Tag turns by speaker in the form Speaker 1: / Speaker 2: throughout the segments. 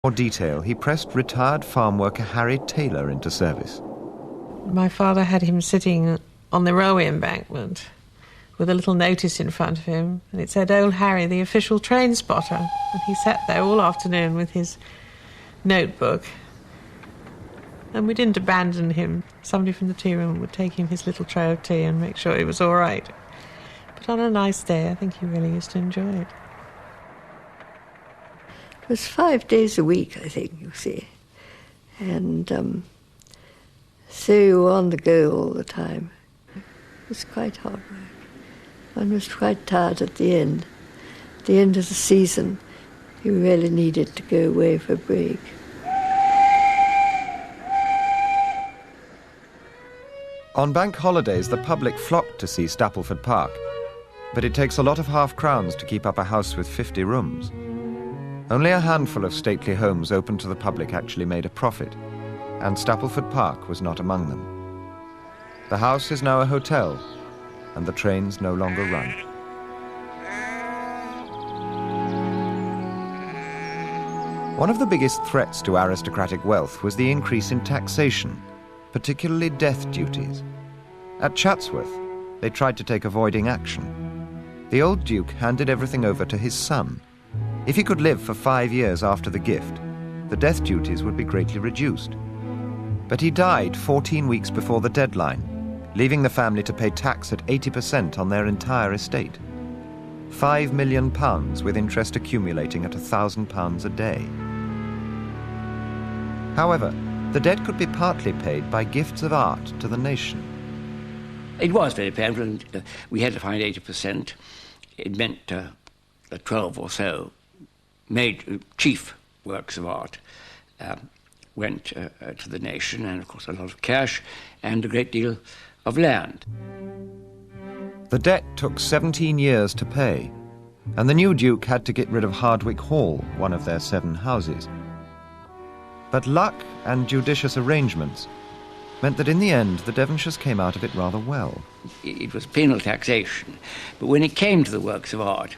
Speaker 1: For detail, he pressed retired farm worker Harry Taylor into service.
Speaker 2: My father had him sitting on the Rovi embankment with a little notice in front of him, and it said, "Old Harry, the official train spotter." And he sat there all afternoon with his notebook. And we didn't abandon him. Somebody from the tea room would take him his little tray of tea and make sure he was all right. But on a nice day, I think he really used to enjoy it.
Speaker 3: It was 5 days a week, I think, you see. And so you were on the go all the time. It was quite hard work. One was quite tired at the end. At the end of the season, you really needed to go away for a break.
Speaker 1: On bank holidays, the public flocked to see Stapleford Park, but it takes a lot of half-crowns to keep up a house with 50 rooms. Only a handful of stately homes open to the public actually made a profit, and Stapleford Park was not among them. The house is now a hotel, and the trains no longer run. One of the biggest threats to aristocratic wealth was the increase in taxation, particularly death duties. At Chatsworth, they tried to take avoiding action. The old Duke handed everything over to his son. If he could live for 5 years after the gift, the death duties would be greatly reduced. But he died 14 weeks before the deadline, leaving the family to pay tax at 80% on their entire estate. £5 million with interest accumulating at £1,000 a day. However, the debt could be partly paid by gifts of art to the nation.
Speaker 4: It was very painful, and we had to find 80%. It meant that 12 or so made chief works of art went to the nation, and of course a lot of cash and a great deal of land.
Speaker 1: The debt took 17 years to pay, and the new Duke had to get rid of Hardwicke Hall, one of their 7 houses. But luck and judicious arrangements meant that in the end the Devonshires came out of it rather well.
Speaker 4: It was penal taxation, but when it came to the works of art,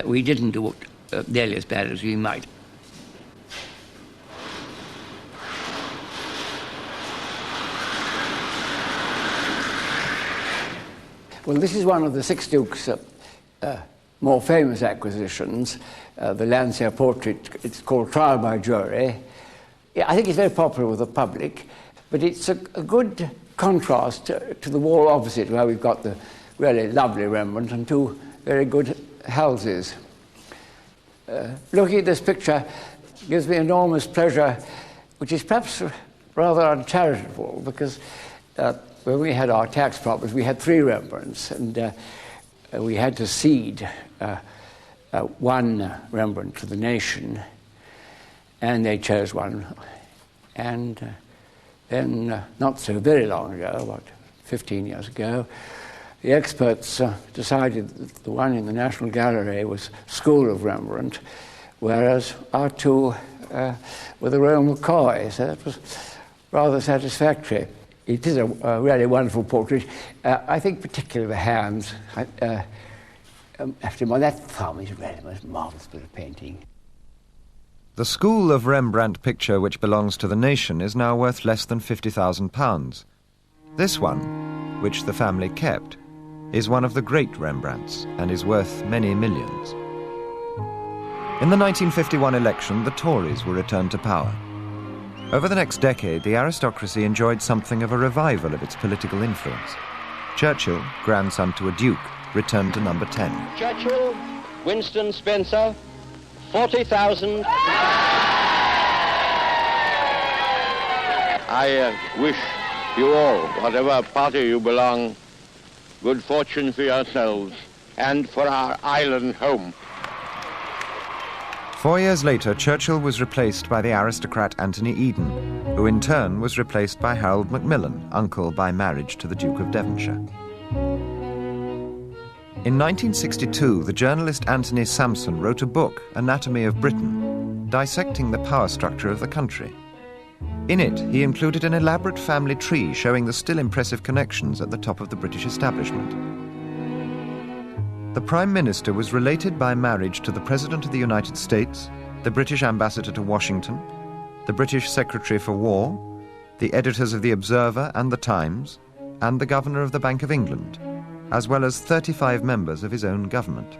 Speaker 4: we didn't do it nearly as bad as we might. Well, this is one of the 6 Dukes' more famous acquisitions, the Landseer portrait. It's called Trial by Jury. I think it's very popular with the public, but it's a good contrast to the wall opposite, where we've got the really lovely Rembrandt and 2 very good houses. Looking at this picture gives me enormous pleasure, which is perhaps rather uncharitable, because when we had our tax problems, we had 3 Rembrandts, and we had to cede one Rembrandt to the nation, and they chose one. And then, not so very long ago, about 15 years ago, the experts decided that the one in the National Gallery was School of Rembrandt, whereas our 2 were the Royal McCoy, so that was rather satisfactory. It is a really wonderful portrait. I think particularly the hands. After that thumb is really the most marvellous bit of painting.
Speaker 1: The School of Rembrandt picture, which belongs to the nation, is now worth less than £50,000. This one, which the family kept, is one of the great Rembrandts and is worth many millions. In the 1951 election, the Tories were returned to power. Over the next decade, the aristocracy enjoyed something of a revival of its political influence. Churchill, grandson to a duke, returned to number 10.
Speaker 5: Churchill, Winston Spencer, 40,000.
Speaker 6: I wish you all, whatever party you belong, good fortune for yourselves and for our island home.
Speaker 1: 4 years later, Churchill was replaced by the aristocrat Anthony Eden, who in turn was replaced by Harold Macmillan, uncle by marriage to the Duke of Devonshire. In 1962, the journalist Anthony Sampson wrote a book, Anatomy of Britain, dissecting the power structure of the country. In it, he included an elaborate family tree showing the still impressive connections at the top of the British establishment. The Prime Minister was related by marriage to the President of the United States, the British ambassador to Washington, the British Secretary for War, the editors of the Observer and the Times, and the Governor of the Bank of England, as well as 35 members of his own government.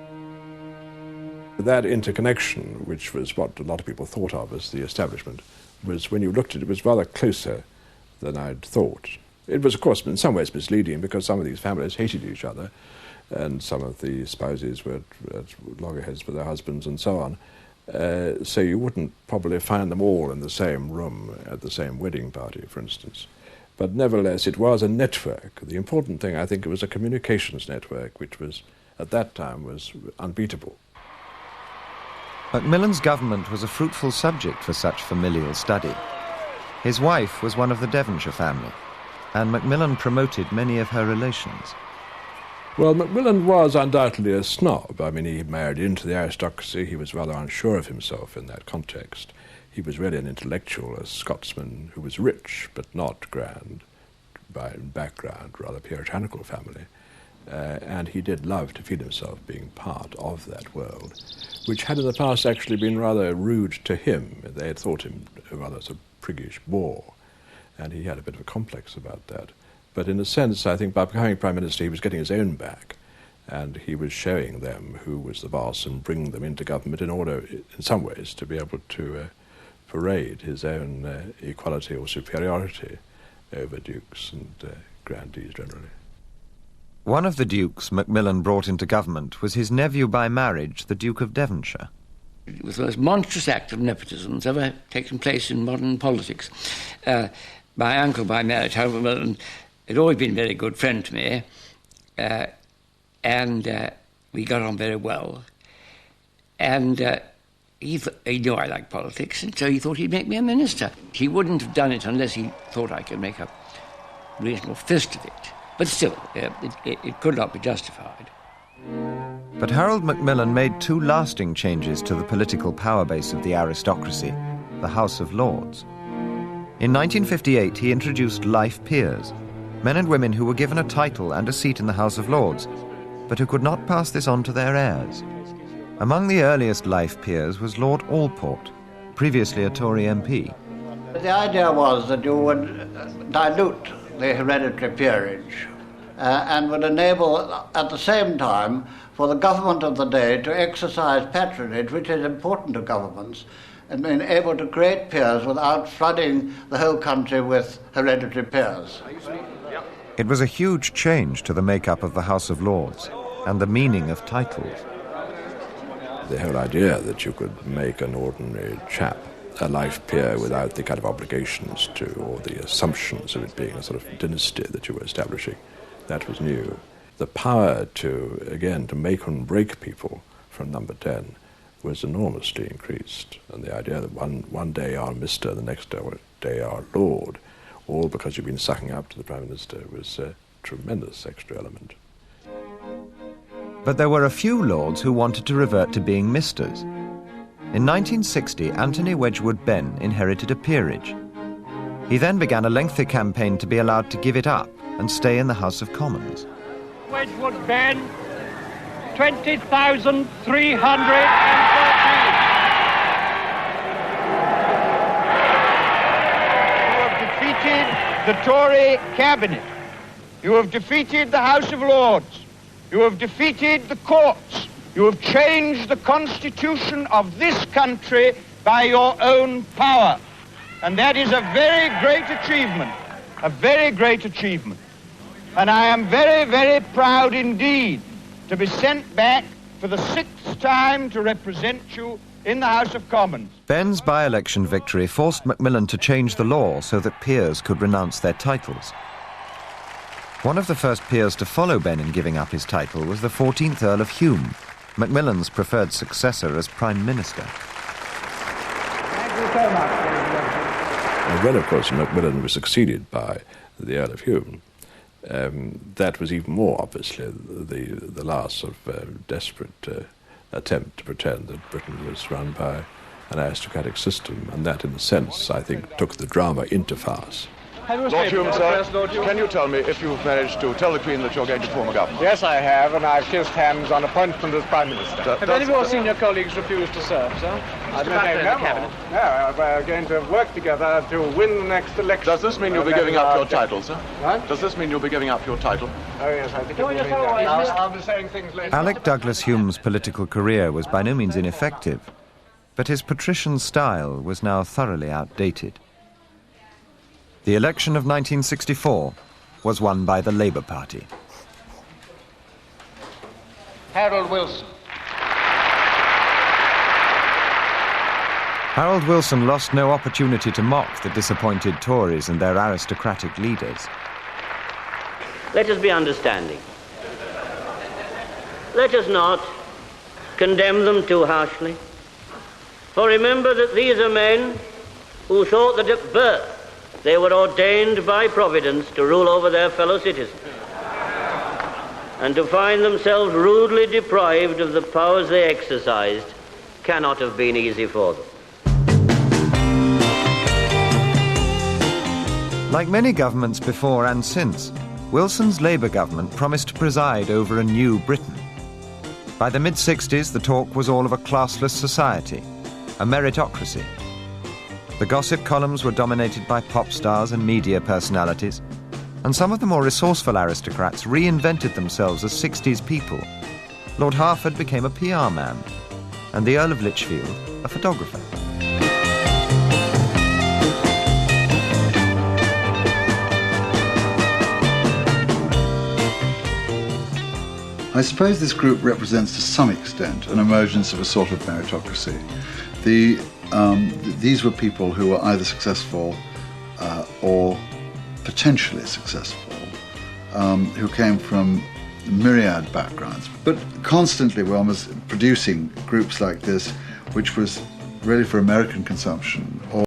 Speaker 7: That interconnection, which was what a lot of people thought of as the establishment, was, when you looked at it, was rather closer than I'd thought. It was, of course, in some ways misleading because some of these families hated each other, and some of the spouses were at loggerheads with their husbands and so on. So you wouldn't probably find them all in the same room at the same wedding party, for instance. But nevertheless, it was a network. The important thing, I think, it was a communications network, which was, at that time, was unbeatable.
Speaker 1: Macmillan's government was a fruitful subject for such familial study. His wife was one of the Devonshire family, and Macmillan promoted many of her relations.
Speaker 7: Well, Macmillan was undoubtedly a snob. I mean, he married into the aristocracy. He was rather unsure of himself in that context. He was really an intellectual, a Scotsman who was rich but not grand by background, rather puritanical family. And he did love to feel himself being part of that world, which had in the past actually been rather rude to him. They had thought him a rather sort of priggish bore, and he had a bit of a complex about that. But in a sense, I think by becoming Prime Minister, he was getting his own back, and he was showing them who was the boss and bringing them into government in order, in some ways, to be able to parade his own equality or superiority over dukes and grandees generally.
Speaker 1: One of the dukes Macmillan brought into government was his nephew by marriage, the Duke of Devonshire.
Speaker 4: It was the most monstrous act of nepotism that's ever taken place in modern politics. My uncle by marriage, Hoi Polloi, had always been a very good friend to me, and we got on very well. And he knew I liked politics, and so he thought he'd make me a minister. He wouldn't have done it unless he thought I could make a reasonable fist of it. But still, it could not be justified.
Speaker 1: But Harold Macmillan made two lasting changes to the political power base of the aristocracy, the House of Lords. In 1958, he introduced life peers, men and women who were given a title and a seat in the House of Lords, but who could not pass this on to their heirs. Among the earliest life peers was Lord Allport, previously a Tory MP.
Speaker 8: The idea was that you would dilute the hereditary peerage and would enable, at the same time, for the government of the day to exercise patronage, which is important to governments, and being able to create peers without flooding the whole country with hereditary peers.
Speaker 1: It was a huge change to the makeup of the House of Lords and the meaning of titles.
Speaker 7: The whole idea that you could make an ordinary chap a life peer without the kind of obligations to, or the assumptions of it being a sort of dynasty that you were establishing, that was new. The power to, again, to make and break people from number 10 was enormously increased. And the idea that one day you are Mr., the next day you are Lord, all because you've been sucking up to the Prime Minister, was a tremendous extra element.
Speaker 1: But there were a few lords who wanted to revert to being misters. In 1960, Anthony Wedgwood Benn inherited a peerage. He then began a lengthy campaign to be allowed to give it up and stay in the House of Commons.
Speaker 9: Wedgwood Benn, 20,313. You have defeated the Tory cabinet. You have defeated the House of Lords. You have defeated the courts. You have changed the constitution of this country by your own power. And that is a very great achievement, a very great achievement. And I am very, very proud indeed to be sent back for the 6th time to represent you in the House of Commons.
Speaker 1: Benn's by-election victory forced Macmillan to change the law so that peers could renounce their titles. One of the first peers to follow Benn in giving up his title was the 14th Earl of Hume, Macmillan's preferred successor as Prime Minister.
Speaker 9: Thank you so much.
Speaker 7: And when, of course, Macmillan was succeeded by the Earl of Hume, that was even more, obviously, the last sort of desperate attempt to pretend that Britain was run by an aristocratic system, and that, in a sense, I think, took the drama into farce.
Speaker 10: Lord Hume, sir, can you tell me if you've managed to tell the Queen that you're going to form a government?
Speaker 9: Yes, I have, and I've kissed hands on appointment as Prime Minister. Have any of your senior colleagues refused to serve, sir?
Speaker 10: I've met a memo. No, we're going to work together to win the next election.
Speaker 11: Does this mean you'll be giving up your title, sir?
Speaker 10: What?
Speaker 11: Does this mean you'll be giving up your title?
Speaker 10: Oh, yes, I think it will mean that. I'll be saying things later.
Speaker 1: Alec Douglas Hume's political career was by no means ineffective, but his patrician style was now thoroughly outdated. The election of 1964 was won by the Labour Party.
Speaker 9: Harold Wilson.
Speaker 1: Harold Wilson lost no opportunity to mock the disappointed Tories and their aristocratic leaders.
Speaker 12: Let us be understanding. Let us not condemn them too harshly. For remember that these are men who thought that at birth they were ordained by Providence to rule over their fellow citizens, and to find themselves rudely deprived of the powers they exercised cannot have been easy for them.
Speaker 1: Like many governments before and since, Wilson's Labour government promised to preside over a new Britain. By the mid-60s, the talk was all of a classless society, a meritocracy. The gossip columns were dominated by pop stars and media personalities, and some of the more resourceful aristocrats reinvented themselves as 60s people. Lord Hertford became a PR man, and the Earl of Lichfield a photographer.
Speaker 13: I suppose this group represents to some extent an emergence of a sort of meritocracy. These were people who were either successful or potentially successful, who came from myriad backgrounds. But constantly one was producing groups like this, which was really for American consumption.